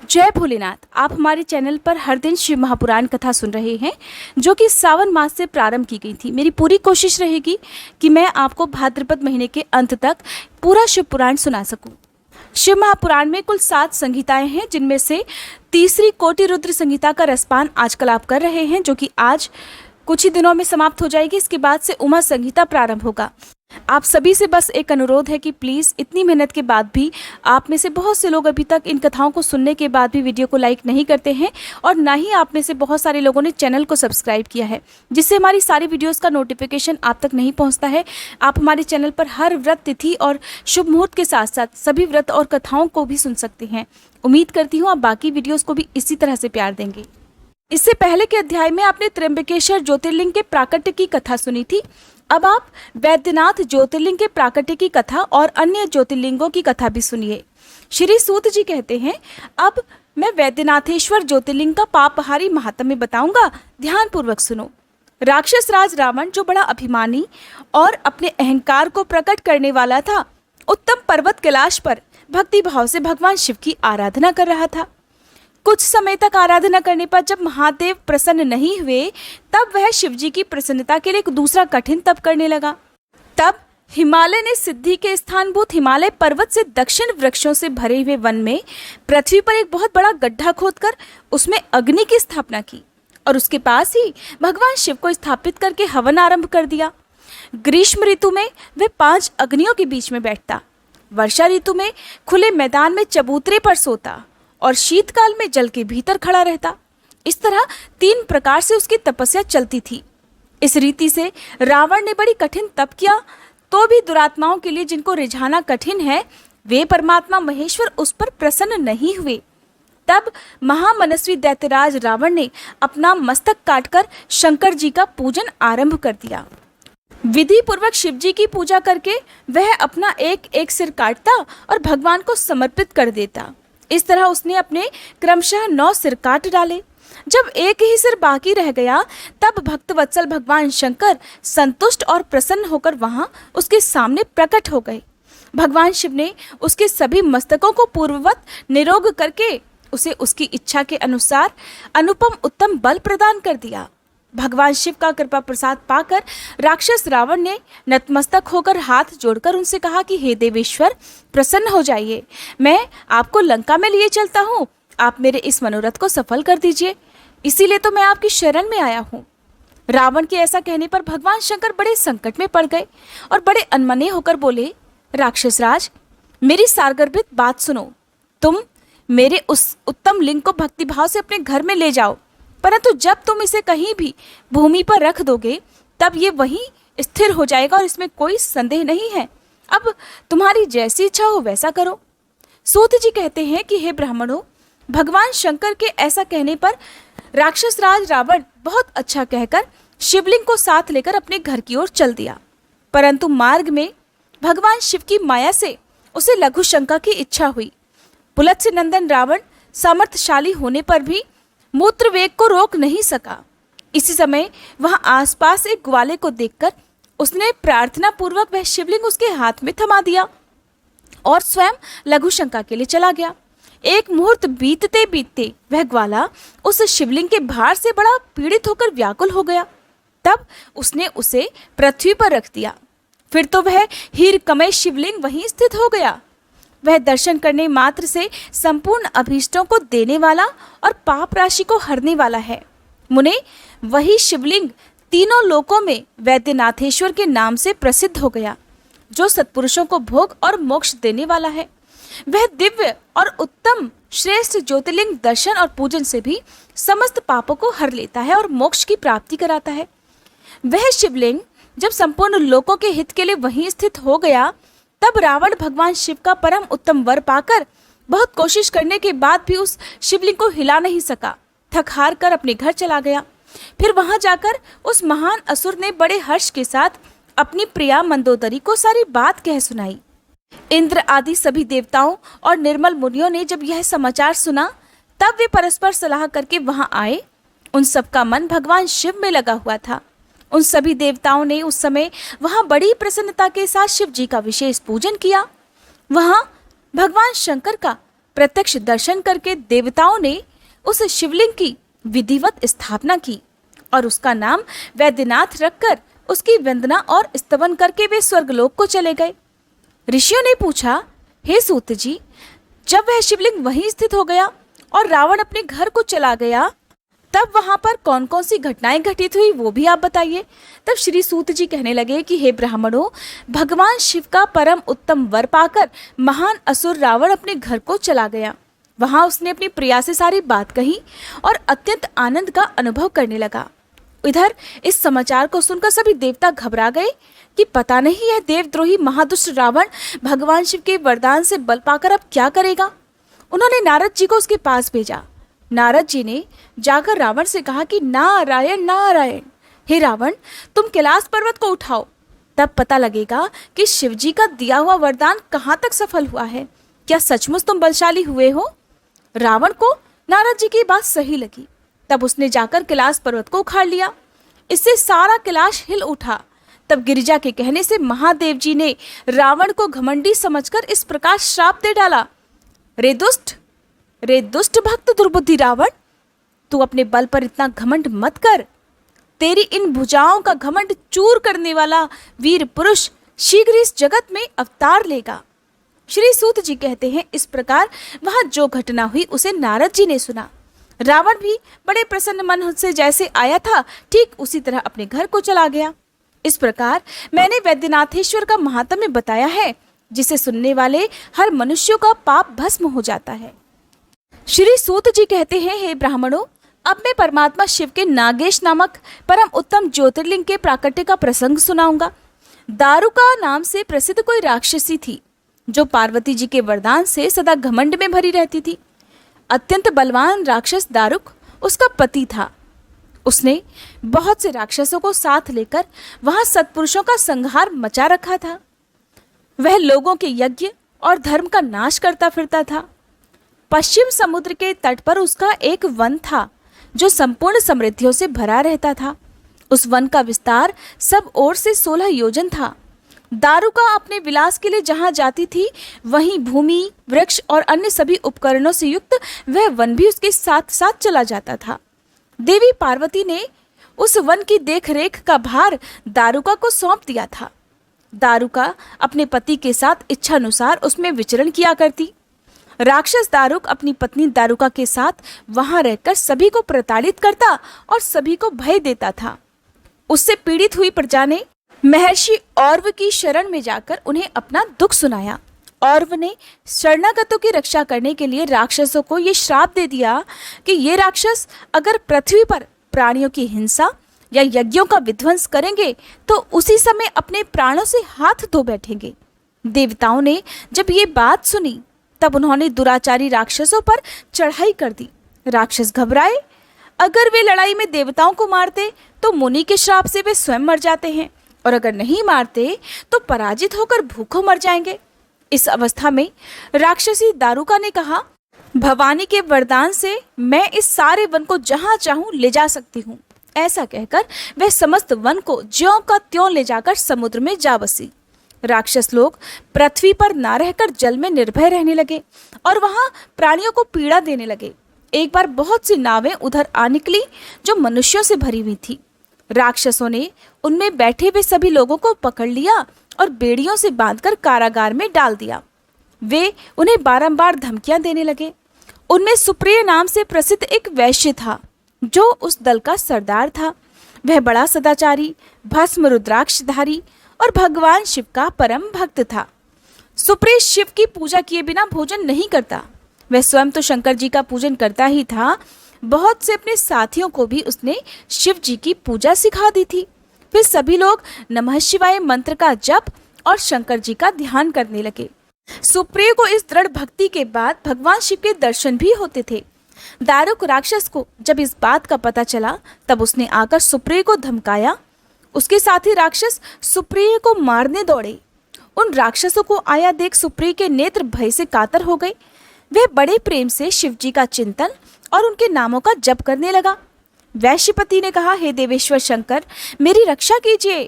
जय भोलेनाथ। आप हमारे चैनल पर हर दिन शिव महापुराण कथा सुन रहे हैं, जो कि सावन मास से प्रारंभ की गई थी। मेरी पूरी कोशिश रहेगी कि मैं आपको भाद्रपद महीने के अंत तक पूरा शिव पुराण सुना सकूं। शिव महापुराण में कुल 7 संहिताएं हैं, जिनमें से तीसरी कोटि रुद्र संहिता का रसपान आजकल आप कर रहे हैं, जो कि आज कुछ ही दिनों में समाप्त हो जाएगी। इसके बाद से उमा संहिता प्रारंभ होगा। आप सभी से बस एक अनुरोध है कि प्लीज़, इतनी मेहनत के बाद भी आप में से बहुत से लोग अभी तक इन कथाओं को सुनने के बाद भी वीडियो को लाइक नहीं करते हैं, और ना ही आप में से बहुत सारे लोगों ने चैनल को सब्सक्राइब किया है, जिससे हमारी सारी वीडियोस का नोटिफिकेशन आप तक नहीं पहुंचता है। आप हमारे चैनल पर हर व्रत तिथि और शुभ मुहूर्त के साथ साथ सभी व्रत और कथाओं को भी सुन सकते हैं। उम्मीद करती हूँ आप बाकी वीडियोज़ को भी इसी तरह से प्यार देंगे। इससे पहले के अध्याय में आपने त्र्यंबकेश्वर ज्योतिर्लिंग के प्राकट्य की कथा सुनी थी। अब आप वैद्यनाथ ज्योतिर्लिंग के प्राकट्य की कथा और अन्य ज्योतिर्लिंगों की कथा भी सुनिए। श्री सूत जी कहते हैं, अब मैं वैद्यनाथेश्वर ज्योतिर्लिंग का पापहारी महात्म्य बताऊंगा, ध्यान पूर्वक सुनो। राक्षस राज रावण, जो बड़ा अभिमानी और अपने अहंकार को प्रकट करने वाला था, उत्तम पर्वत कैलाश पर भक्ति भाव से भगवान शिव की आराधना कर रहा था। कुछ समय तक आराधना करने पर जब महादेव प्रसन्न नहीं हुए, तब वह शिवजी की प्रसन्नता के लिए एक दूसरा कठिन तप करने लगा। तब हिमालय ने सिद्धि के स्थानभूत हिमालय पर्वत से दक्षिण वृक्षों से भरे हुए वन में पृथ्वी पर एक बहुत बड़ा गड्ढा खोदकर उसमें अग्नि की स्थापना की, और उसके पास ही भगवान शिव को स्थापित करके हवन आरंभ कर दिया। ग्रीष्म ऋतु में वह 5 अग्नियों के बीच में बैठता, वर्षा ऋतु में खुले मैदान में चबूतरे पर सोता, और शीतकाल में जल के भीतर खड़ा रहता। इस तरह 3 प्रकार से उसकी तपस्या चलती थी। इस रीति से रावण ने बड़ी कठिन तप किया, तो भी दुरात्माओं के लिए, जिनको रिझाना कठिन है, वे परमात्मा महेश्वर उस पर प्रसन्न नहीं हुए। तब महामनस्वी दैत्यराज रावण ने अपना मस्तक काटकर शंकर जी का पूजन आरंभ कर दिया। विधि पूर्वक शिव जी की पूजा करके वह अपना एक एक सिर काटता और भगवान को समर्पित कर देता। इस तरह उसने अपने क्रमशः 9 सिर काट डाले। जब एक ही सिर बाकी रह गया, तब भक्तवत्सल भगवान शंकर संतुष्ट और प्रसन्न होकर वहां उसके सामने प्रकट हो गए। भगवान शिव ने उसके सभी मस्तकों को पूर्ववत निरोग करके उसे उसकी इच्छा के अनुसार अनुपम उत्तम बल प्रदान कर दिया। भगवान शिव का कृपा प्रसाद पाकर राक्षस रावण ने नतमस्तक होकर हाथ जोड़कर उनसे कहा कि हे देवेश्वर, प्रसन्न हो जाइए, मैं आपको लंका में लिए चलता हूँ, आप मेरे इस मनोरथ को सफल कर दीजिए, इसीलिए तो मैं आपकी शरण में आया हूँ। रावण के ऐसा कहने पर भगवान शंकर बड़े संकट में पड़ गए और बड़े अनमने होकर बोले, राक्षस राज, मेरी सारगर्भित बात सुनो। तुम मेरे उस उत्तम लिंग को भक्तिभाव से अपने घर में ले जाओ, परंतु जब तुम इसे कहीं भी भूमि पर रख दोगे, तब ये वहीं स्थिर हो जाएगा और इसमें कोई संदेह नहीं है। अब तुम्हारी जैसी इच्छा हो वैसा करो। सूत जी कहते हैं कि हे ब्राह्मणों, भगवान शंकर के ऐसा कहने पर राक्षस राज रावण बहुत अच्छा कहकर शिवलिंग को साथ लेकर अपने घर की ओर चल दिया। परंतु मार्ग में भगवान शिव की माया से उसे लघु शंका की इच्छा हुई। पुलत्स्य नंदन रावण सामर्थ्यशाली होने पर भी मूत्र वेग को रोक नहीं सका। इसी समय वहां आसपास एक ग्वाले को देखकर उसने प्रार्थना पूर्वक वह शिवलिंग उसके हाथ में थमा दिया और स्वयं लघु शंका के लिए चला गया। एक मुहूर्त बीतते बीतते वह ग्वाला उस शिवलिंग के भार से बड़ा पीड़ित होकर व्याकुल हो गया। तब उसने उसे पृथ्वी पर रख दिया। फिर तो वह हीरकमय शिवलिंग वहीं स्थित हो गया। वह दर्शन करने मात्र से संपूर्ण अभीष्टों को देने वाला और पाप राशि को हरने वाला है। मुने, वही शिवलिंग तीनों लोकों में वैद्यनाथेश्वर के नाम से प्रसिद्ध हो गया, जो सत्पुरुषों को भोग और मोक्ष देने वाला है। वह दिव्य और उत्तम श्रेष्ठ ज्योतिर्लिंग दर्शन और पूजन से भी समस्त पापों को हर लेता है और मोक्ष की प्राप्ति कराता है। वह शिवलिंग जब संपूर्ण लोकों के हित के लिए वहीं स्थित हो गया, तब रावण भगवान शिव का परम उत्तम वर पाकर बहुत कोशिश करने के बाद भी उस शिवलिंग को हिला नहीं सका। थक हार कर अपने घर चला गया। फिर वहां जाकर उस महान असुर ने बड़े हर्ष के साथ अपनी प्रिया मंदोदरी को सारी बात कह सुनाई। इंद्र आदि सभी देवताओं और निर्मल मुनियों ने जब यह समाचार सुना, तब वे परस्पर सलाह करके वहां आए। उन सबका मन भगवान शिव में लगा हुआ था। उन सभी देवताओं ने उस समय वहां बड़ी प्रसन्नता के साथ शिव जी का विशेष पूजन किया। वहां भगवान शंकर का प्रत्यक्ष दर्शन करके देवताओं ने उस शिवलिंग की विधिवत स्थापना की और उसका नाम वैद्यनाथ रखकर उसकी वंदना और स्तवन करके वे स्वर्गलोक को चले गए। ऋषियों ने पूछा, हे सूत जी, जब वह शिवलिंग वहीं स्थित हो गया और रावण अपने घर को चला गया, तब वहां पर कौन कौन सी घटनाएं घटित हुई वो भी आप बताइए। तब श्री सूत जी कहने लगे कि हे ब्राह्मणों, भगवान शिव का परम उत्तम वर पाकर महान असुर रावण अपने घर को चला गया। वहां उसने अपनी प्रिया से सारी बात कही और अत्यंत आनंद का अनुभव करने लगा। इधर इस समाचार को सुनकर सभी देवता घबरा गए कि पता नहीं यह देवद्रोही महादुष्ट रावण भगवान शिव के वरदान से बल पाकर अब क्या करेगा। उन्होंने नारद जी को उसके पास भेजा। नारद जी ने जाकर रावण से कहा कि नारायण नारायण, हे रावण, तुम कैलाश पर्वत को उठाओ, तब पता लगेगा कि शिव जी का दिया हुआ वरदान कहाँ तक सफल हुआ है। क्या सचमुच तुम बलशाली हुए हो? रावण को नारद जी की बात सही लगी। तब उसने जाकर कैलाश पर्वत को उखाड़ लिया। इससे सारा कैलाश हिल उठा। तब गिरिजा के कहने से महादेव जी ने रावण को घमंडी समझकर इस प्रकार श्राप दे डाला, रे दुष्ट भक्त दुर्बुद्धि रावण, तू अपने बल पर इतना घमंड मत कर। तेरी इन भुजाओं का घमंड चूर करने वाला वीर पुरुष शीघ्र इस जगत में अवतार लेगा। श्री सूत जी कहते हैं, इस प्रकार वहां जो घटना हुई उसे नारद जी ने सुना। रावण भी बड़े प्रसन्न मन से जैसे आया था ठीक उसी तरह अपने घर को चला गया। इस प्रकार मैंने वैद्यनाथेश्वर का महात्म्य बताया है, जिसे सुनने वाले हर मनुष्यों का पाप भस्म हो जाता है। श्री सूत जी कहते हैं, हे ब्राह्मणों, अब मैं परमात्मा शिव के नागेश नामक परम उत्तम ज्योतिर्लिंग के प्राकट्य का प्रसंग सुनाऊंगा। दारुका नाम से प्रसिद्ध कोई राक्षसी थी, जो पार्वती जी के वरदान से सदा घमंड में भरी रहती थी। अत्यंत बलवान राक्षस दारुक उसका पति था। उसने बहुत से राक्षसों को साथ लेकर वहां सत्पुरुषों का संहार मचा रखा था। वह लोगों के यज्ञ और धर्म का नाश करता फिरता था। पश्चिम समुद्र के तट पर उसका एक वन था, जो संपूर्ण समृद्धियों से भरा रहता था। उस वन का विस्तार सब ओर से 16 योजन था। दारुका अपने विलास के लिए जहां जाती थी, वहीं भूमि, वृक्ष और अन्य सभी उपकरणों से युक्त वह वन भी उसके साथ साथ चला जाता था। देवी पार्वती ने उस वन की देखरेख का भार दारुका को सौंप दिया था। दारुका अपने पति के साथ इच्छानुसार उसमें विचरण किया करती। राक्षस दारुक अपनी पत्नी दारुका के साथ वहां रहकर सभी को प्रताड़ित करता और सभी को भय देता था। उससे पीड़ित हुई प्रजा ने महर्षि और्व की शरण में जाकर उन्हें अपना दुख सुनाया। और्व ने शरणागतों की रक्षा करने के लिए राक्षसों को ये श्राप दे दिया कि ये राक्षस अगर पृथ्वी पर प्राणियों की हिंसा या यज्ञों का विध्वंस करेंगे तो उसी समय अपने प्राणों से हाथ धो बैठेंगे। देवताओं ने जब ये बात सुनी, तब उन्होंने दुराचारी राक्षसों पर चढ़ाई कर दी। राक्षस घबराए। अगर वे लड़ाई में देवताओं को मारते तो मुनि के श्राप से वे स्वयं मर जाते हैं, और अगर नहीं मारते तो पराजित होकर भूखों मर जाएंगे। इस अवस्था में राक्षसी दारुका ने कहा, भवानी के वरदान से मैं इस सारे वन को जहां चाहूं ले जा सकती हूँ। ऐसा कहकर वह समस्त वन को ज्यों का त्यों ले जाकर समुद्र में जा बसी। राक्षस लोग पृथ्वी पर ना रहकर जल में निर्भय रहने लगे और वहां प्राणियों को पीड़ा देने लगे। एक बार बहुत सी नावें उधर आ निकली जो मनुष्यों से भरी हुई थी। राक्षसों ने उनमें बैठे हुए सभी लोगों को पकड़ लिया और बेड़ियों से बांधकर कारागार में डाल दिया। वे उन्हें बारंबार धमकियां देने लगे। उनमें सुप्रिय नाम से प्रसिद्ध एक वैश्य था, जो उस दल का सरदार था। वह बड़ा सदाचारी, भस्म रुद्राक्षधारी और भगवान शिव का परम भक्त था। सुप्रिय शिव की पूजा किए बिना भोजन नहीं करता। वह स्वयं तो शंकर जी का पूजन करता ही था, बहुत से अपने साथियों को भी उसने शिव जी की पूजा सिखा दी थी। फिर सभी लोग नमः शिवाय मंत्र का जप और शंकर जी का ध्यान करने लगे। सुप्रिय को इस दृढ़ भक्ति के बाद भगवान शिव के दर्शन भी होते थे। दारुक राक्षस को जब इस बात का पता चला, तब उसने आकर सुप्रिय को धमकाया। उसके साथी राक्षस सुप्रिय को मारने दौड़े। उन राक्षसों को आया देख सुप्रिय के नेत्र भय से कातर हो गए। वह बड़े प्रेम से शिव जी का चिंतन और उनके नामों का जप करने लगा। वैश्यपति ने कहा, हे देवेश्वर शंकर, मेरी रक्षा कीजिए।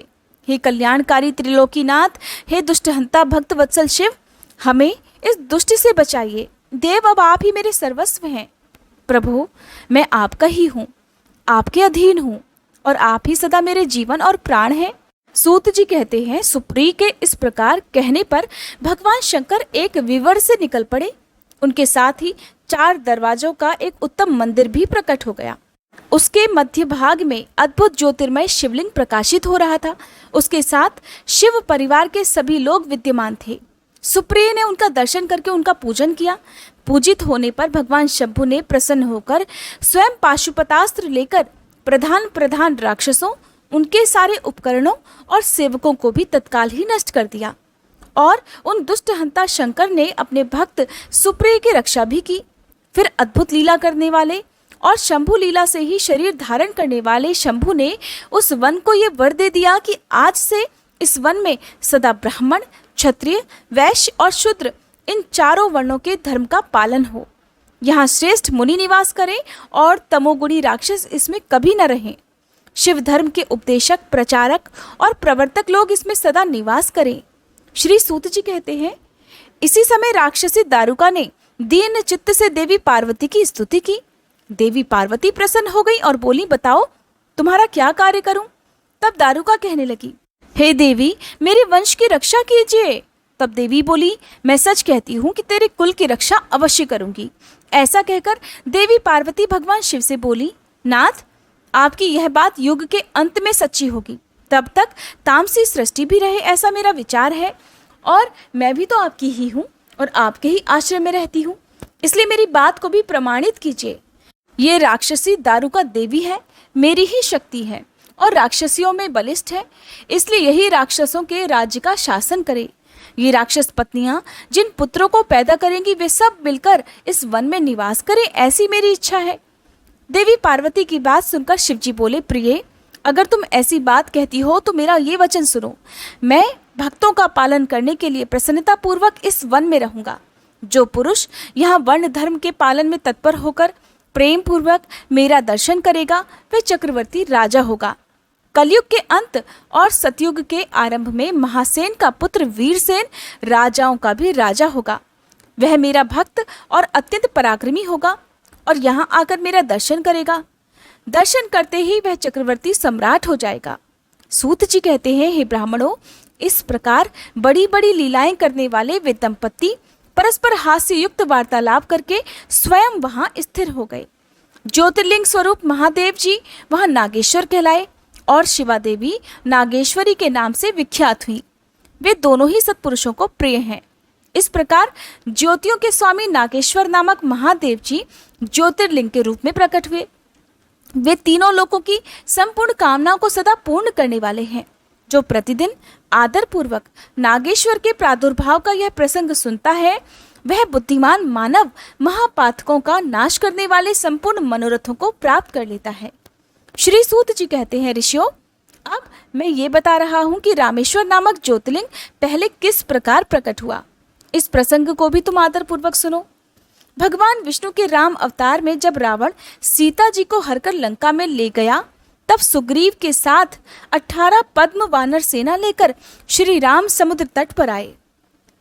हे कल्याणकारी त्रिलोकीनाथ, हे दुष्टहंता भक्त वत्सल शिव, हमें इस दुष्ट से बचाइए। देव अब आप ही मेरे सर्वस्व हैं। प्रभु, मैं आपका ही हूँ, आपके अधीन हूँ और आप ही सदा मेरे जीवन और प्राण हैं। सूत जी कहते हैं, सुप्री के इस प्रकार कहने पर भगवान शंकर एक विवर से निकल पड़े। उनके साथ ही 4 दरवाजों का एक उत्तम मंदिर भी प्रकट हो गया। उसके मध्य भाग में अद्भुत ज्योतिर्मय शिवलिंग प्रकाशित हो रहा था। उसके साथ शिव परिवार के सभी लोग विद्यमान थे। सुप्रिय ने उनका दर्शन करके उनका पूजन किया। पूजित होने पर भगवान शंभु ने प्रसन्न होकर स्वयं पाशुपतास्त्र लेकर प्रधान प्रधान राक्षसों, उनके सारे उपकरणों और सेवकों को भी तत्काल ही नष्ट कर दिया और उन दुष्ट हंता शंकर ने अपने भक्त सुप्रिय की रक्षा भी की। फिर अद्भुत लीला करने वाले और शंभु लीला से ही शरीर धारण करने वाले शंभु ने उस वन को ये वर दे दिया कि आज से इस वन में सदा ब्राह्मण, क्षत्रिय, वैश्य और शूद्र इन 4 वर्णों के धर्म का पालन हो। यहाँ श्रेष्ठ मुनि निवास करें और तमोगुणी राक्षस इसमें कभी न रहें। शिव धर्म के उपदेशक, प्रचारक और प्रवर्तक लोग इसमें सदा निवास करें। श्री सूत जी कहते हैं, इसी समय राक्षसी दारुका ने दीन चित्त से देवी पार्वती की स्तुति की। देवी पार्वती प्रसन्न हो गई और बोली, बताओ तुम्हारा क्या कार्य करूं? तब दारुका कहने लगी, हे देवी, मेरे वंश की रक्षा कीजिए। तब देवी बोली, मैं सच कहती हूँ कि तेरे कुल की रक्षा अवश्य करूंगी। ऐसा कहकर देवी पार्वती भगवान शिव से बोली, नाथ, आपकी यह बात युग के अंत में सच्ची होगी। तब तक तामसी सृष्टि भी रहे, ऐसा मेरा विचार है। और मैं भी तो आपकी ही हूँ और आपके ही आश्रम में रहती हूँ, इसलिए मेरी बात को भी प्रमाणित कीजिए। ये राक्षसी दारुका देवी है, मेरी ही शक्ति है और राक्षसियों में बलिष्ठ है, इसलिए यही राक्षसों के राज्य का शासन करे। ये राक्षस पत्नियां जिन पुत्रों को पैदा करेंगी वे सब मिलकर इस वन में निवास करें, ऐसी मेरी इच्छा है। देवी पार्वती की बात सुनकर शिवजी बोले, प्रिय, अगर तुम ऐसी बात कहती हो तो मेरा ये वचन सुनो। मैं भक्तों का पालन करने के लिए प्रसन्नता पूर्वक इस वन में रहूंगा। जो पुरुष यहाँ वर्ण धर्म के पालन में तत्पर होकर प्रेम पूर्वक मेरा दर्शन करेगा वह चक्रवर्ती राजा होगा। कलयुग के अंत और सतयुग के आरंभ में महासेन का पुत्र वीरसेन राजाओं का भी राजा होगा। वह मेरा भक्त और अत्यंत पराक्रमी होगा और यहाँ आकर मेरा दर्शन करेगा। दर्शन करते ही वह चक्रवर्ती सम्राट हो जाएगा। सूत जी कहते हैं, हे ब्राह्मणों, इस प्रकार बड़ी बड़ी लीलाएं करने वाले वे दंपत्ति परस्पर हास्य युक्त वार्तालाप करके स्वयं वहां स्थिर हो गए। ज्योतिर्लिंग स्वरूप महादेव जी वहां नागेश्वर कहलाए और शिवा देवी नागेश्वरी के नाम से विख्यात हुई। वे दोनों ही सत्पुरुषों को प्रिय हैं। इस प्रकार ज्योतियों के स्वामी नागेश्वर नामक महादेव जी ज्योतिर्लिंग के रूप में प्रकट हुए। वे तीनों लोगों की संपूर्ण कामनाओं को सदा पूर्ण करने वाले हैं। जो प्रतिदिन आदर पूर्वक नागेश्वर के प्रादुर्भाव का यह प्रसंग सुनता है, वह बुद्धिमान मानव महापातकों का नाश करने वाले संपूर्ण मनोरथों को प्राप्त कर लेता है। श्री सूत जी कहते हैं, ऋषियों, अब मैं ये बता रहा हूँ कि रामेश्वर नामक ज्योतिर्लिंग पहले किस प्रकार प्रकट हुआ। इस प्रसंग को भी तुम आदर पूर्वक सुनो। भगवान विष्णु के राम अवतार में जब रावण सीता जी को हरकर लंका में ले गया, तब सुग्रीव के साथ 18 पद्म वानर सेना लेकर श्री राम समुद्र तट पर आए।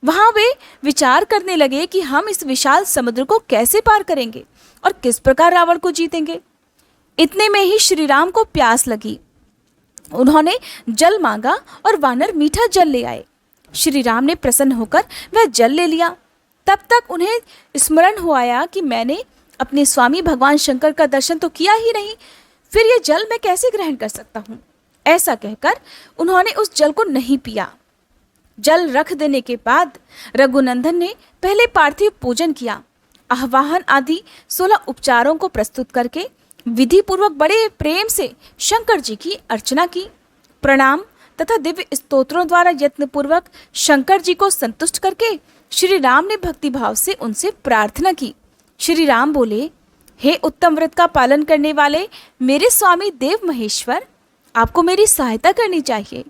वहां वे विचार करने लगे कि हम इस विशाल समुद्र को कैसे पार करेंगे और किस प्रकार रावण को जीतेंगे। इतने में ही श्री राम को प्यास लगी। उन्होंने जल मांगा और वानर मीठा जल ले आए। श्री राम ने प्रसन्न होकर वह जल ले लिया। तब तक उन्हें स्मरण हो आया कि मैंने अपने स्वामी भगवान शंकर का दर्शन तो किया ही नहीं, फिर यह जल मैं कैसे ग्रहण कर सकता हूँ। ऐसा कहकर उन्होंने उस जल को नहीं पिया। जल रख देने के बाद रघुनंदन ने पहले पार्थिव पूजन किया। आह्वाहन आदि 16 उपचारों को प्रस्तुत करके विधि पूर्वक बड़े प्रेम से शंकर जी की अर्चना की। प्रणाम तथा दिव्य स्तोत्रों द्वारा यत्न पूर्वक शंकर जी को संतुष्ट करके श्री राम ने भक्तिभाव से उनसे प्रार्थना की। श्री राम बोले, हे उत्तम व्रत का पालन करने वाले मेरे स्वामी देव महेश्वर, आपको मेरी सहायता करनी चाहिए।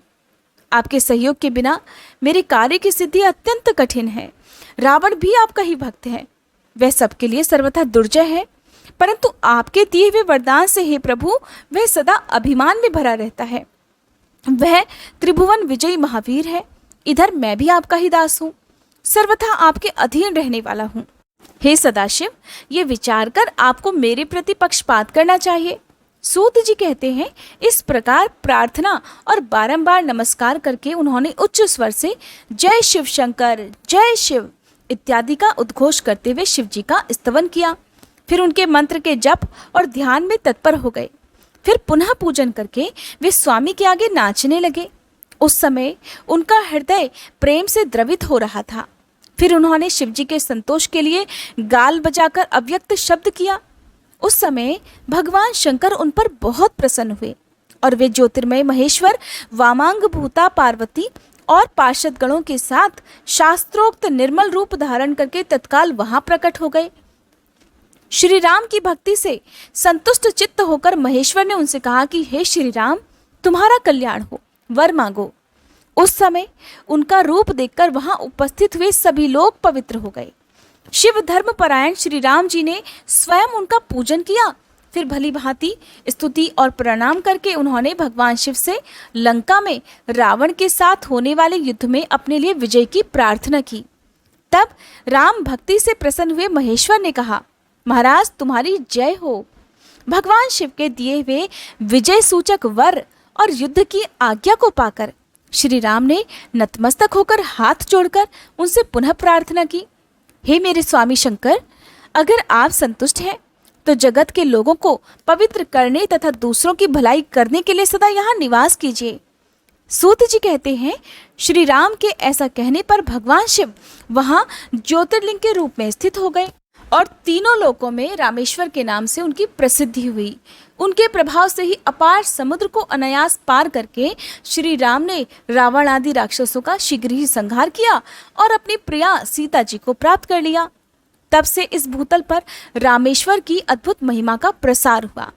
आपके सहयोग के बिना मेरे कार्य की सिद्धि अत्यंत कठिन है। रावण भी आपका ही भक्त है, वह सबके लिए सर्वथा दुर्जय है, परंतु आपके दिए हुए वरदान से हे प्रभु वह सदा अभिमान में भरा रहता है। वह त्रिभुवन विजयी महावीर है। इधर मैं भी आपका ही दास हूँ, सर्वथा आपके अधीन रहने वाला हूँ। हे सदाशिव, ये विचार कर आपको मेरे प्रति पक्षपात करना चाहिए। सूत जी कहते हैं, इस प्रकार प्रार्थना और बारंबार नमस्कार करके उन्होंने उच्च स्वर से जय शिव शंकर, जय शिव इत्यादि का उद्घोष करते हुए शिव जी का स्तवन किया। फिर उनके मंत्र के जप और ध्यान में तत्पर हो गए। फिर पुनः पूजन करके वे स्वामी के आगे नाचने लगे। उस समय उनका हृदय प्रेम से द्रवित हो रहा था। फिर उन्होंने शिव जी के संतोष के लिए गाल बजाकर अव्यक्त शब्द किया। उस समय भगवान शंकर उन पर बहुत प्रसन्न हुए और वे ज्योतिर्मय महेश्वर वामांग भूता पार्वती और पार्षद गणों के साथ शास्त्रोक्त निर्मल रूप धारण करके तत्काल वहां प्रकट हो गए। श्री राम की भक्ति से संतुष्ट चित्त होकर महेश्वर ने उनसे कहा कि हे श्री राम, तुम्हारा कल्याण हो, वर मांगो। उस समय उनका रूप देखकर वहां उपस्थित हुए सभी लोग पवित्र हो गए। शिव धर्म परायण श्री राम जी ने स्वयं उनका पूजन किया। फिर भली भांति स्तुति और प्रणाम करके उन्होंने भगवान शिव से लंका में रावण के साथ होने वाले युद्ध में अपने लिए विजय की प्रार्थना की। तब राम भक्ति से प्रसन्न हुए महेश्वर ने कहा, महाराज तुम्हारी जय हो। भगवान शिव के दिए हुए विजय सूचक वर और युद्ध की आज्ञा को पाकर श्री राम ने नतमस्तक होकर हाथ जोड़कर उनसे पुनः प्रार्थना की, हे मेरे स्वामी शंकर, अगर आप संतुष्ट हैं तो जगत के लोगों को पवित्र करने तथा दूसरों की भलाई करने के लिए सदा यहाँ निवास कीजिए। सूत जी कहते हैं, श्री राम के ऐसा कहने पर भगवान शिव वहाँ ज्योतिर्लिंग के रूप में स्थित हो गए और तीनों लोकों में रामेश्वर के नाम से उनकी प्रसिद्धि हुई। उनके प्रभाव से ही अपार समुद्र को अनायास पार करके श्री राम ने रावण आदि राक्षसों का शीघ्र ही संहार किया और अपनी प्रिया सीता जी को प्राप्त कर लिया। तब से इस भूतल पर रामेश्वर की अद्भुत महिमा का प्रसार हुआ।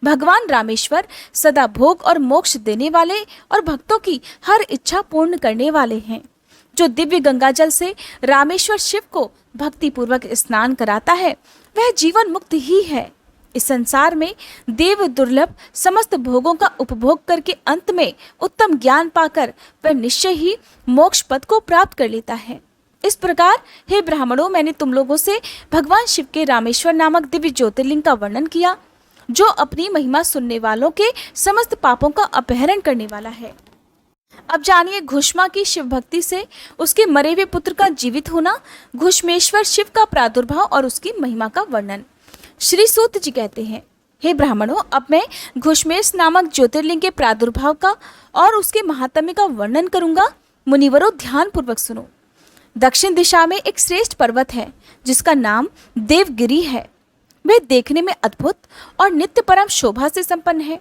भगवान रामेश्वर सदा भोग और मोक्ष देने वाले और भक्तों की हर इच्छा पूर्ण करने वाले हैं। जो दिव्य गंगाजल से रामेश्वर शिव को भक्ति पूर्वक स्नान कराता है वह जीवन मुक्त ही है। इस संसार में देव दुर्लभ समस्त भोगों का उपभोग करके अंत में उत्तम ज्ञान पाकर वह निश्चय ही मोक्ष पद को प्राप्त कर लेता है। इस प्रकार हे ब्राह्मणों, मैंने तुम लोगों से भगवान शिव के रामेश्वर नामक दिव्य ज्योतिर्लिंग का वर्णन किया, जो अपनी महिमा सुनने वालों के समस्त पापों का अपहरण करने वाला है। अब जानिए घुष्मा की शिव भक्ति से उसके मरे हुए पुत्र का जीवित होना, घुष्मेश्वर शिव का प्रादुर्भाव और उसकी महिमा का वर्णन। श्री सूत जी कहते हैं, हे ब्राह्मणों, अब मैं घुष्मेश नामक ज्योतिर्लिंग के प्रादुर्भाव का और उसके महात्म्य का वर्णन करूंगा। मुनिवरों, ध्यान पूर्वक सुनो। दक्षिण दिशा में एक श्रेष्ठ पर्वत है जिसका नाम देवगिरी है। वह देखने में अद्भुत और नित्य परम शोभा से संपन्न है।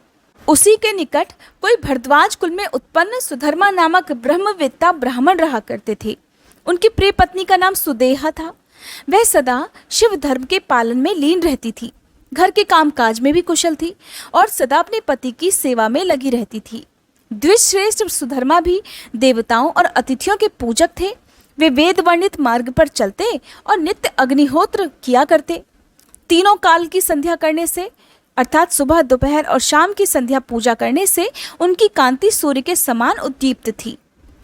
उसी के निकट कोई भरद्वाज कुल में उत्पन्न सुधर्मा नामक ब्रह्मवेत्ता ब्राह्मण रहा करते थे। उनकी प्रिय पत्नी का नाम सुदेहा था। वह सदा शिव धर्म के पालन में लीन रहती थी, घर के कामकाज में भी कुशल थी और सदा अपने पति की सेवा में लगी रहती थी। द्विश्रेष्ठ सुधर्मा भी देवताओं और अतिथियों के पूजक थे। वे वेद वर्णित मार्ग पर चलते और नित्य अग्निहोत्र किया करते। तीनों काल की संध्या करने से अर्थात सुबह, दोपहर और शाम की संध्या पूजा करने से उनकी कांति सूर्य के समान उद्दीप्त थी।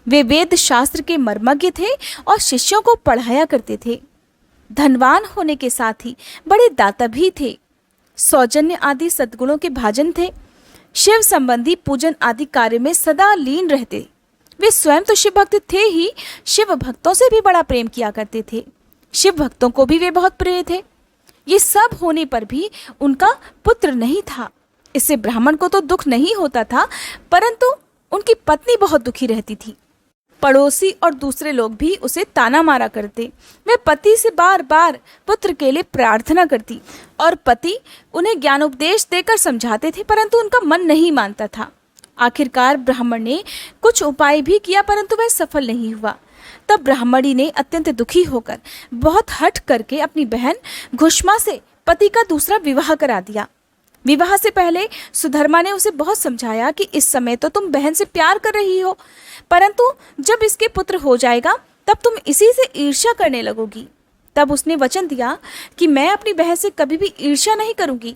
वे वेद शास्त्र के मर्मज्ञ थे और शिष्यों को पढ़ाया करते थे। धनवान होने के साथ ही बड़े दाता भी थे। सौजन्य आदि सद्गुणों के भाजन थे। शिव संबंधी पूजन आदि कार्य में सदा लीन रहते। वे स्वयं तो शिव भक्त थे ही, शिव भक्तों से भी बड़ा प्रेम किया करते थे। शिव भक्तों को भी वे बहुत प्रिय थे। ये सब होने पर भी उनका पुत्र नहीं था। इससे ब्राह्मण को तो दुख नहीं होता था, परंतु उनकी पत्नी बहुत दुखी रहती थी। पड़ोसी और दूसरे लोग भी उसे ताना मारा करते। वे पति से बार बार पुत्र के लिए प्रार्थना करती और पति उन्हें ज्ञानोपदेश देकर समझाते थे, परंतु उनका मन नहीं मानता था। आखिरकार ब्राह्मण ने कुछ उपाय भी किया, परंतु वह सफल नहीं हुआ। तब ब्राह्मणी ने अत्यंत दुखी होकर बहुत हठ करके अपनी बहन घुष्मा से पति का दूसरा विवाह करा दिया। विवाह से पहले सुधर्मा ने उसे बहुत समझाया कि इस समय तो तुम बहन से प्यार कर रही हो, परंतु जब इसके पुत्र हो जाएगा तब तुम इसी से ईर्ष्या करने लगोगी। तब उसने वचन दिया कि मैं अपनी बहन से कभी भी ईर्ष्या नहीं करूंगी।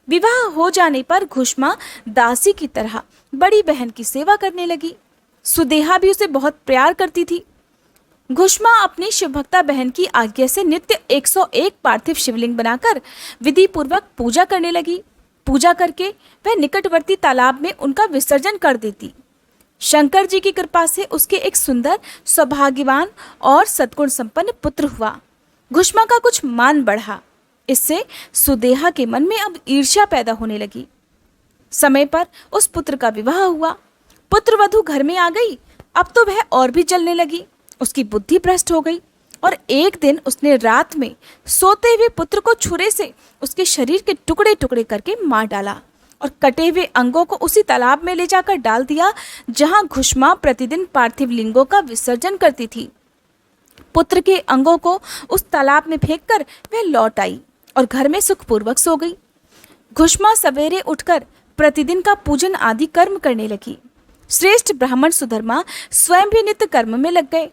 विवाह हो जाने पर घुष्मा दासी की तरह बड़ी बहन की सेवा करने लगी। सुदेहा भी उसे बहुत प्यार करती थी। घुष्मा अपनी शिवभक्ता बहन की आज्ञा से नित्य 101 पार्थिव शिवलिंग बनाकर विधि पूर्वक पूजा करने लगी। पूजा करके वह निकटवर्ती तालाब में उनका विसर्जन कर देती। शंकर जी की कृपा से उसके एक सुंदर, सौभाग्यवान और सद्गुण संपन्न पुत्र हुआ। घुष्मा का कुछ मान बढ़ा। इससे सुदेहा के मन में अब ईर्ष्या पैदा होने लगी। समय पर उस पुत्र का विवाह हुआ। पुत्र वधू घर में आ गई। अब तो वह और भी जलने लगी। उसकी बुद्धि भ्रष्ट हो गई और एक दिन उसने रात में सोते हुए पुत्र को छुरे से उसके शरीर के टुकड़े टुकड़े करके मार डाला और कटे हुए अंगों को उसी तालाब में ले जाकर डाल दिया जहां घुष्मा प्रतिदिन पार्थिव लिंगों का विसर्जन करती थी। पुत्र के अंगों को उस तालाब में फेंककर वह लौट आई और घर में सुखपूर्वक सो गई। घुष्मा सवेरे उठकर प्रतिदिन का पूजन आदि कर्म करने लगी। श्रेष्ठ ब्राह्मण सुधर्मा स्वयं भी नित्य कर्म में लग गए।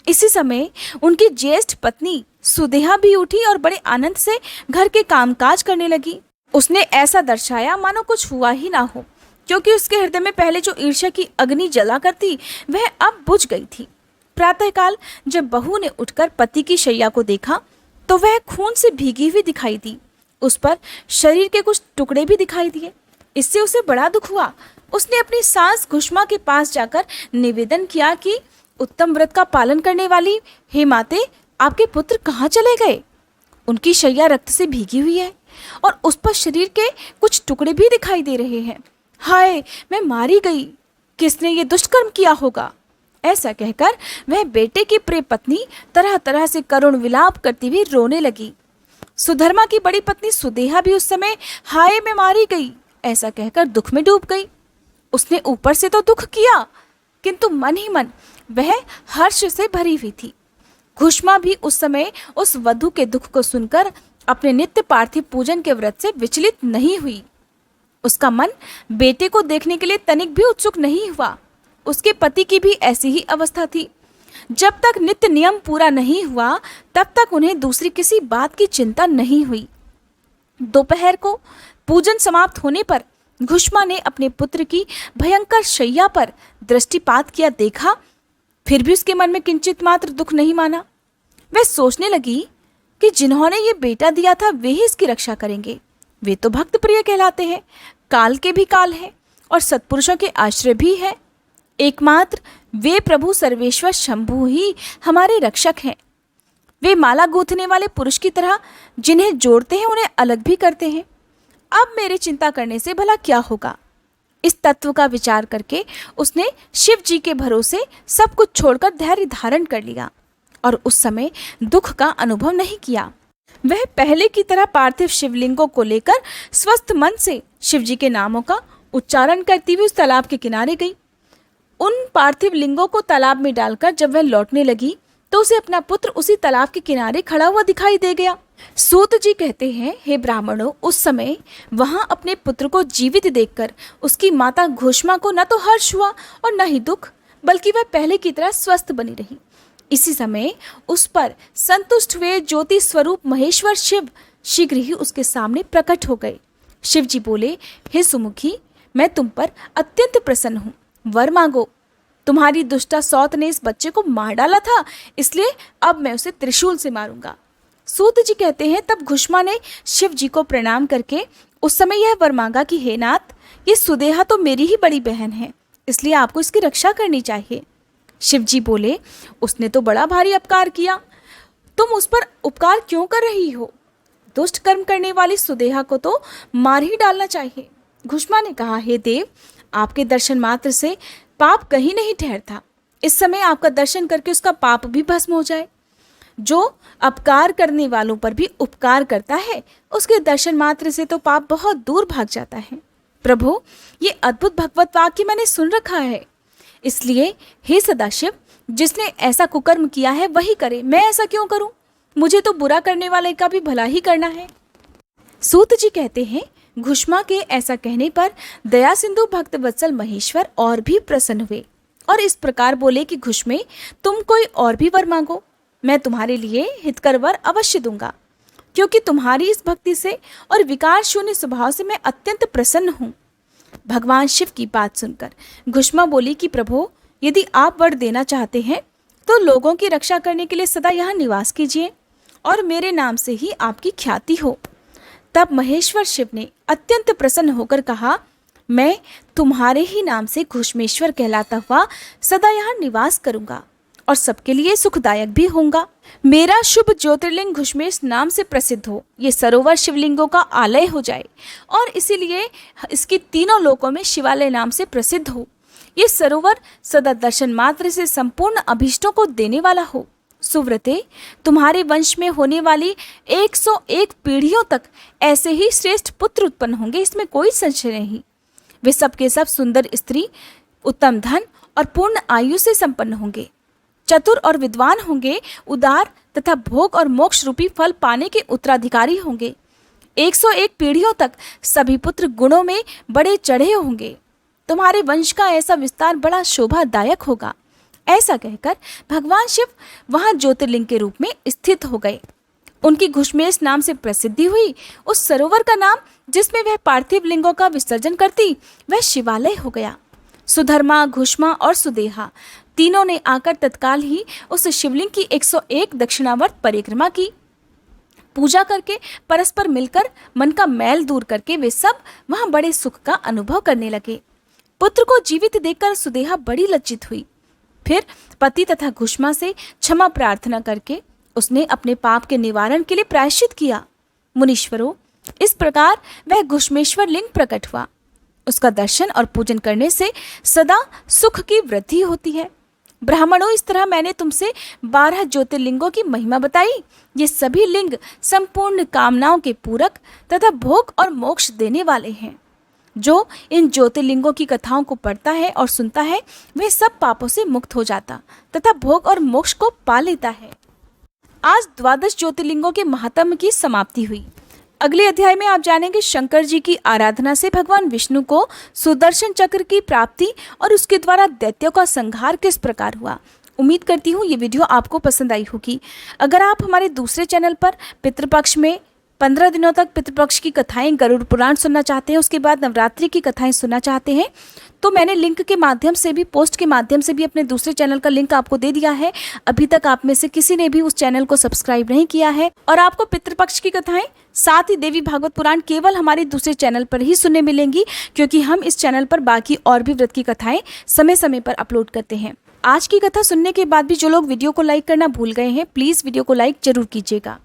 इसी समय उनकी ज्येष्ठ पत्नी सुदेहा भी उठी और बड़े आनंद से घर के कामकाज करने लगी। उसने ऐसा दर्शाया मानो कुछ हुआ ही ना हो, क्योंकि उसके हृदय में पहले जो ईर्ष्या की अग्नि जला करती वह अब बुझ गई थी। प्रातःकाल जब बहू ने उठकर पति की शैया को देखा तो वह खून से भीगी हुई दिखाई दी। उस पर शरीर के कुछ टुकड़े भी दिखाई दिए। इससे उसे बड़ा दुख हुआ। उसने अपनी सास घुष्मा के पास जाकर निवेदन किया कि उत्तम व्रत का पालन करने वाली हे माते, आपके पुत्र कहाँ चले गए? उनकी शैया रक्त से भीगी हुई है और उस पर शरीर के कुछ टुकड़े भी दिखाई दे रहे हैं। हाय, मैं मारी गई। किसने ये दुष्कर्म किया होगा? ऐसा कहकर वह बेटे की प्रिय पत्नी तरह तरह से करुण विलाप करती हुई रोने लगी। सुधर्मा की बड़ी पत्नी सुदेहा भी उस समय हाय मैं मारी गई ऐसा कहकर दुख में डूब गई। उसने ऊपर से तो दुख किया, किंतु मन ही मन वह हर्ष से भरी हुई थी। घुष्मा भी उस समय उस वधू के दुख को सुनकर अपने नित्य पार्थिव पूजन के व्रत से विचलित नहीं हुई। उसका मन बेटे को देखने के लिए तनिक भी उत्सुक नहीं हुआ। उसके पति की भी ऐसी ही अवस्था थी। जब तक नित्य नियम पूरा नहीं हुआ तब तक उन्हें दूसरी किसी बात की चिंता नहीं हुई। दोपहर को पूजन समाप्त होने पर घुष्मा ने अपने पुत्र की भयंकर शैया पर दृष्टिपात किया देखा, फिर भी उसके मन में किंचित मात्र दुख नहीं माना। वह सोचने लगी कि जिन्होंने ये बेटा दिया था वे ही इसकी रक्षा करेंगे। वे तो भक्त प्रिय कहलाते हैं, काल के भी काल हैं और सत्पुरुषों के आश्रय भी हैं। एकमात्र वे प्रभु सर्वेश्वर शंभु ही हमारे रक्षक हैं। वे माला गूंथने वाले पुरुष की तरह जिन्हें जोड़ते हैं उन्हें अलग भी करते हैं। अब मेरे चिंता करने से भला क्या होगा? इस तत्व का विचार करके उसने शिव जी के भरोसे सब कुछ छोड़कर धैर्य धारण कर लिया और उस समय दुख का अनुभव नहीं किया। वह पहले की तरह पार्थिव शिवलिंगों को लेकर स्वस्थ मन से शिव जी के नामों का उच्चारण करती हुई उस तालाब के किनारे गई। उन पार्थिव लिंगों को तालाब में डालकर जब वह लौटने लगी तो उसे अपना पुत्र उसी तालाब के किनारे खड़ा हुआ दिखाई दे गया। सूत जी कहते हैं, हे ब्राह्मणों, उस समय वहां अपने पुत्र को जीवित देखकर उसकी माता घुष्मा को न तो हर्ष हुआ और न ही दुख, बल्कि वह पहले की तरह स्वस्थ बनी रही। इसी समय उस पर संतुष्ट हुए ज्योति स्वरूप महेश्वर शिव शीघ्र ही उसके सामने प्रकट हो गए। शिव जी बोले, हे सुमुखी, मैं तुम पर अत्यंत प्रसन्न हूँ, वर मांगो। तुम्हारी दुष्टा सौत ने इस बच्चे को मार डाला था, इसलिए अब मैं उसे त्रिशूल से मारूंगा। सूत जी कहते हैं, तब घुष्मा ने शिव जी को प्रणाम करके उस समय यह वर मांगा कि हे नाथ, ये सुदेहा तो मेरी ही बड़ी बहन है, इसलिए आपको इसकी रक्षा करनी चाहिए। शिव जी बोले, उसने तो बड़ा भारी अपकार किया, तुम उस पर उपकार क्यों कर रही हो? दुष्ट कर्म करने वाली सुदेहा को तो मार ही डालना चाहिए। घुष्मा ने कहा, हे देव, आपके दर्शन मात्र से पाप कहीं नहीं ठहरता। इस समय आपका दर्शन करके उसका पाप भी भस्म हो जाए। जो अपकार करने वालों पर भी उपकार करता है उसके दर्शन मात्र से तो पाप बहुत दूर भाग जाता है। प्रभु, ये अद्भुत भगवत वाक्य मैंने सुन रखा है, इसलिए हे सदाशिव, जिसने ऐसा कुकर्म किया है वही करे, मैं ऐसा क्यों करूं? मुझे तो बुरा करने वाले का भी भला ही करना है। सूत जी कहते हैं, घुष्मा के ऐसा कहने पर दया सिंधु भक्त वत्सल महेश्वर और भी प्रसन्न हुए और इस प्रकार बोले कि घुष्मे, तुम कोई और भी वर मांगो, मैं तुम्हारे लिए हितकर वर अवश्य दूंगा, क्योंकि तुम्हारी इस भक्ति से और विकार शून्य स्वभाव से मैं अत्यंत प्रसन्न हूँ। भगवान शिव की बात सुनकर घुष्मा बोली कि प्रभु, यदि आप वर देना चाहते हैं तो लोगों की रक्षा करने के लिए सदा यहाँ निवास कीजिए और मेरे नाम से ही आपकी ख्याति हो। तब महेश्वर शिव ने अत्यंत प्रसन्न होकर कहा, मैं तुम्हारे ही नाम से घुश्मेश्वर कहलाता हुआ सदा यहाँ निवास करूंगा और सबके लिए सुखदायक भी होऊंगा। मेरा शुभ ज्योतिर्लिंग घुश्मेश नाम से प्रसिद्ध हो, ये सरोवर शिवलिंगों का आलय हो जाए और इसीलिए इसकी तीनों लोकों में शिवालय नाम से प्रसिद्ध हो। ये सरोवर सदा दर्शन मात्र से संपूर्ण अभीष्टों को देने वाला हो। सुव्रते, तुम्हारे वंश में होने वाली 101 पीढ़ियों तक ऐसे ही श्रेष्ठ पुत्र उत्पन्न होंगे, इसमें कोई संशय नहीं। वे सब के सब सुंदर स्त्री, उत्तम धन और पूर्ण आयु से संपन्न होंगे, चतुर और विद्वान होंगे, उदार तथा भोग और मोक्ष रूपी फल पाने के उत्तराधिकारी होंगे। 101 पीढ़ियों तक सभी पुत्र गुणों में बड़े चढ़े होंगे। तुम्हारे वंश का ऐसा विस्तार बड़ा शोभादायक होगा। ऐसा कहकर भगवान शिव वहां ज्योतिर्लिंग के रूप में स्थित हो गए। उनकी घुश्मेश नाम से प्रसिद्धि हुई। उस सरोवर का नाम जिसमें वह पार्थिव लिंगों का विसर्जन करती, वह शिवालय हो गया। सुधर्मा, घुष्मा और सुदेहा तीनों ने आकर तत्काल ही उस शिवलिंग की 101 दक्षिणावर्त परिक्रमा की। पूजा करके परस्पर मिलकर मन का मैल दूर करके वे सब वहां बड़े सुख का अनुभव करने लगे। पुत्र को जीवित देखकर सुदेहा बड़ी लज्जित हुई। फिर पति तथा घुष्मा से क्षमा प्रार्थना करके उसने अपने पाप के निवारण के लिए प्रायश्चित किया। मुनीश्वरों, इस प्रकार वह घुश्मेश्वर लिंग प्रकट हुआ। उसका दर्शन और पूजन करने से सदा सुख की वृद्धि होती है। ब्राह्मणों, इस तरह मैंने तुमसे 12 ज्योतिर्लिंगों की महिमा बताई। ये सभी लिंग संपूर्ण कामनाओं के पूरक तथा भोग और मोक्ष देने वाले हैं। जो इन ज्योतिर्लिंगों की कथाओं को पढ़ता है और सुनता है, वह सब पापों से मुक्त हो जाता तथा भोग और मोक्ष को पा लेता है। आज 12 ज्योतिर्लिंगों के महात्म्य की समाप्ति हुई। अगले अध्याय में आप जानेंगे शंकर जी की आराधना से भगवान विष्णु को सुदर्शन चक्र की प्राप्ति और उसके द्वारा दैत्यों का संहार किस प्रकार हुआ। उम्मीद करती हूँ ये वीडियो आपको पसंद आई होगी। अगर आप हमारे दूसरे चैनल पर पितृपक्ष में 15 दिनों तक पितृपक्ष की कथाएं, गरुड़ पुराण सुनना चाहते हैं, उसके बाद नवरात्रि की कथाएं सुनना चाहते हैं, तो मैंने लिंक के माध्यम से भी, पोस्ट के माध्यम से भी अपने दूसरे चैनल का लिंक आपको दे दिया है। अभी तक आप में से किसी ने भी उस चैनल को सब्सक्राइब नहीं किया है और आपको पितृपक्ष की कथाएं साथ ही देवी भागवत पुराण केवल हमारे दूसरे चैनल पर ही सुनने मिलेंगी, क्योंकि हम इस चैनल पर बाकी और भी व्रत की कथाएं समय समय पर अपलोड करते हैं। आज की कथा सुनने के बाद भी जो लोग वीडियो को लाइक करना भूल गए हैं, प्लीज़ वीडियो को लाइक जरूर कीजिएगा।